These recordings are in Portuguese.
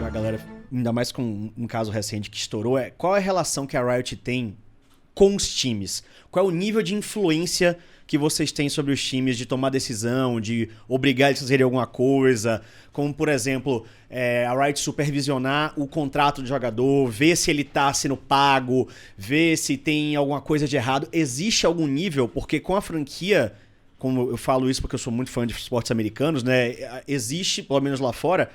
a galera, ainda mais com um caso recente que estourou, qual é a relação que a Riot tem com os times? Qual é o nível de influência que vocês têm sobre os times de tomar decisão, de obrigar eles a fazerem alguma coisa, como, por exemplo, a Riot supervisionar o contrato do jogador, ver se ele está sendo pago, ver se tem alguma coisa de errado. Existe algum nível? Porque com a franquia, como eu falo isso porque eu sou muito fã de esportes americanos, né? Existe, pelo menos lá fora,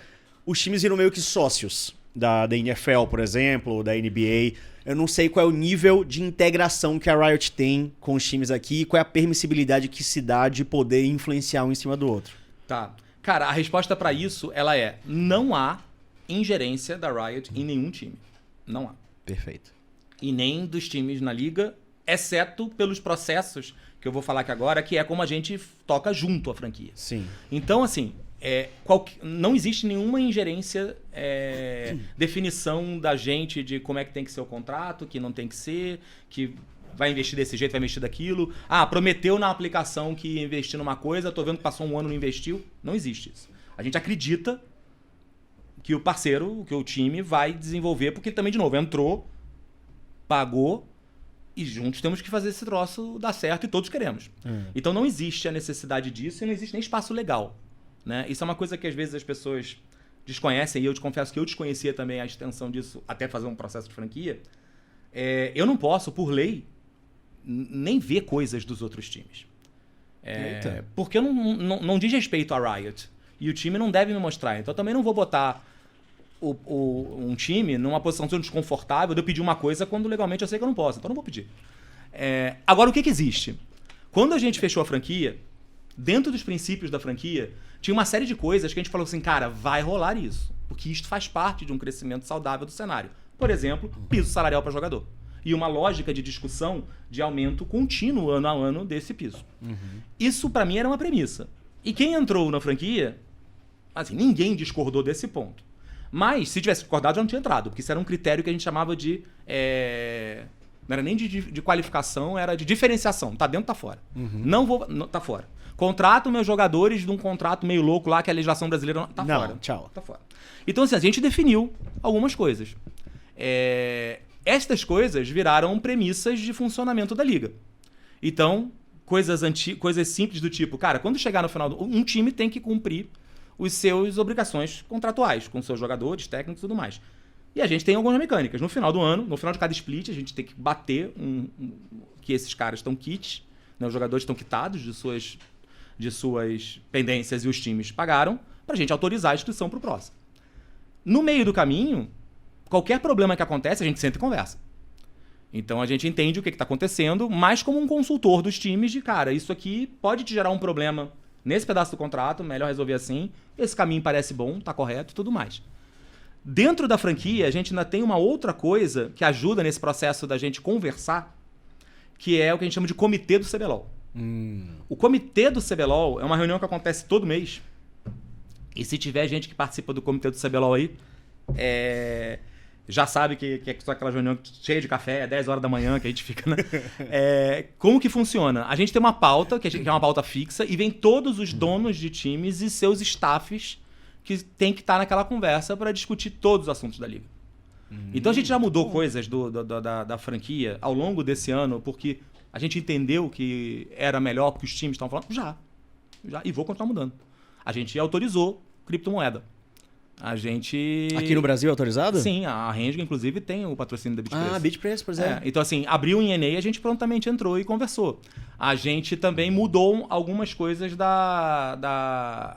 os times viram meio que sócios da NFL, por exemplo, da NBA. Eu não sei qual é o nível de integração que a Riot tem com os times aqui e qual é a permissibilidade que se dá de poder influenciar um em cima do outro. Tá. Cara, a resposta pra isso, ela não há ingerência da Riot em nenhum time. Não há. Perfeito. E nem dos times na liga, exceto pelos processos que eu vou falar aqui agora, que é como a gente toca junto a franquia. Sim. Então, assim, não existe nenhuma ingerência, definição da gente de como é que tem que ser o contrato, que não tem que ser, que vai investir desse jeito, vai investir daquilo. Ah, prometeu na aplicação que ia investir numa coisa, tô vendo que passou um ano e não investiu. Não existe isso. A gente acredita que o parceiro, que o time vai desenvolver, porque também, de novo, entrou, pagou, e juntos temos que fazer esse troço dar certo e todos queremos. Então não existe a necessidade disso e não existe nem espaço legal. Né? Isso é uma coisa que às vezes as pessoas desconhecem, e eu te confesso que eu desconhecia também a extensão disso até fazer um processo de franquia. Eu não posso, por lei, nem ver coisas dos outros times. Porque não diz respeito à Riot. E o time não deve me mostrar. Então eu também não vou botar um time numa posição desconfortável de eu pedir uma coisa quando legalmente eu sei que eu não posso. Então eu não vou pedir. Agora, o que existe? Quando a gente fechou a franquia, dentro dos princípios da franquia, tinha uma série de coisas que a gente falou assim, cara, vai rolar isso. Porque isto faz parte de um crescimento saudável do cenário. Por exemplo, piso salarial para jogador. E uma lógica de discussão de aumento contínuo ano a ano desse piso. Isso, para mim, era uma premissa. E quem entrou na franquia, assim, ninguém discordou desse ponto. Mas, se tivesse discordado, já não tinha entrado. Porque isso era um critério que a gente chamava de... não era nem de qualificação, era de diferenciação. Tá dentro, tá fora. Tá fora. Contrato meus jogadores de um contrato meio louco lá que a legislação brasileira tá fora. Tchau. Tá fora. Então, assim, a gente definiu algumas coisas. Estas coisas viraram premissas de funcionamento da liga. Então, coisas simples do tipo, cara, quando chegar no final, um time tem que cumprir os seus obrigações contratuais com seus jogadores, técnicos e tudo mais. E a gente tem algumas mecânicas. No final do ano, no final de cada split, a gente tem que bater que esses caras estão quites, né, os jogadores estão quitados de suas pendências e os times pagaram, pra gente autorizar a inscrição pro próximo. No meio do caminho, qualquer problema que acontece, a gente senta e conversa. Então a gente entende o que está acontecendo, mais como um consultor dos times de, cara, isso aqui pode te gerar um problema nesse pedaço do contrato, melhor resolver assim, esse caminho parece bom, tá correto e tudo mais. Dentro da franquia, a gente ainda tem uma outra coisa que ajuda nesse processo da gente conversar, que é o que a gente chama de comitê do CBLOL. O comitê do CBLOL é uma reunião que acontece todo mês. E se tiver gente que participa do comitê do CBLOL aí, já sabe que é só aquela reunião cheia de café, 10 horas da manhã que a gente fica, né? Como que funciona? A gente tem uma pauta, que é uma pauta fixa, e vem todos os donos de times e seus staffs que tem que estar naquela conversa para discutir todos os assuntos da liga. Então a gente já mudou coisas da franquia ao longo desse ano, porque a gente entendeu que era melhor porque os times estavam falando, já, e vou continuar mudando. A gente autorizou criptomoeda. A gente... Aqui no Brasil é autorizado? Sim, a Renga, inclusive, tem o patrocínio da BitPress. Ah, BitPress, por exemplo. Então, assim, abriu em ENEI, a gente prontamente entrou e conversou. A gente também mudou algumas coisas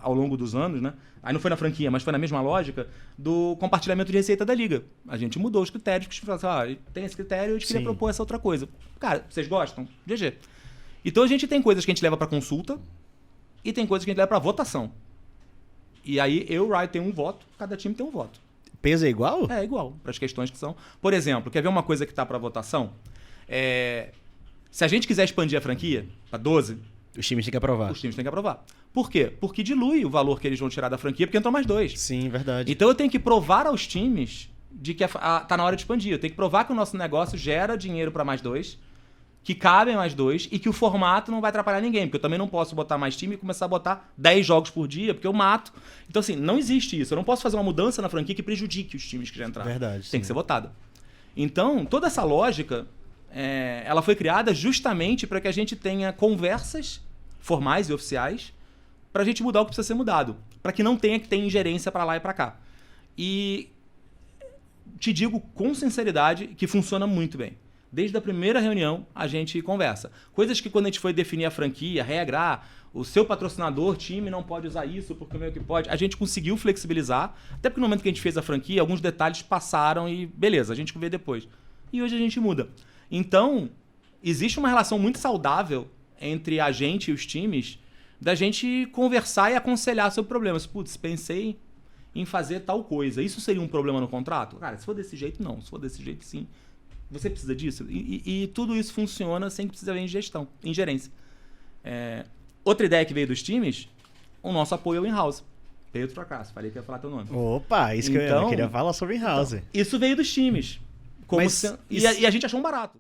ao longo dos anos, né? Aí não foi na franquia, mas foi na mesma lógica do compartilhamento de receita da liga. A gente mudou os critérios, que a gente falou assim, tem esse critério, a gente queria propor essa outra coisa. Cara, vocês gostam? GG. Então a gente tem coisas que a gente leva para consulta e tem coisas que a gente leva para votação. E aí eu e o Riot tem um voto, cada time tem um voto. Peso é igual? É igual, para as questões que são. Por exemplo, quer ver uma coisa que está para votação? Se a gente quiser expandir a franquia para 12... Os times têm que aprovar. Os times têm que aprovar. Por quê? Porque dilui o valor que eles vão tirar da franquia, porque entram mais 2. Sim, verdade. Então eu tenho que provar aos times de que tá na hora de expandir. Eu tenho que provar que o nosso negócio gera dinheiro para mais 2 que cabem mais 2 e que o formato não vai atrapalhar ninguém, porque eu também não posso botar mais time e começar a botar 10 jogos por dia, porque eu mato. Então, assim, não existe isso. Eu não posso fazer uma mudança na franquia que prejudique os times que já entraram. Verdade. Tem que ser votada. Então, toda essa lógica, ela foi criada justamente para que a gente tenha conversas formais e oficiais para a gente mudar o que precisa ser mudado. Para que não tenha que ter ingerência para lá e para cá. E te digo com sinceridade que funciona muito bem. Desde a primeira reunião, a gente conversa. Coisas que quando a gente foi definir a franquia, regrar, o seu patrocinador, time, não pode usar isso porque o meu que pode. A gente conseguiu flexibilizar, até porque no momento que a gente fez a franquia, alguns detalhes passaram e beleza, a gente vê depois. E hoje a gente muda. Então, existe uma relação muito saudável entre a gente e os times da gente conversar e aconselhar sobre problemas. Putz, pensei em fazer tal coisa. Isso seria um problema no contrato? Cara, se for desse jeito, não. Se for desse jeito, sim. Você precisa disso? E tudo isso funciona sem que precise haver ingerência. Outra ideia que veio dos times, o nosso apoio ao in-house. Pedro Fracasso, falei que ia falar teu nome. Opa, isso que eu queria falar sobre in-house. Então, isso veio dos times. E a gente achou um barato.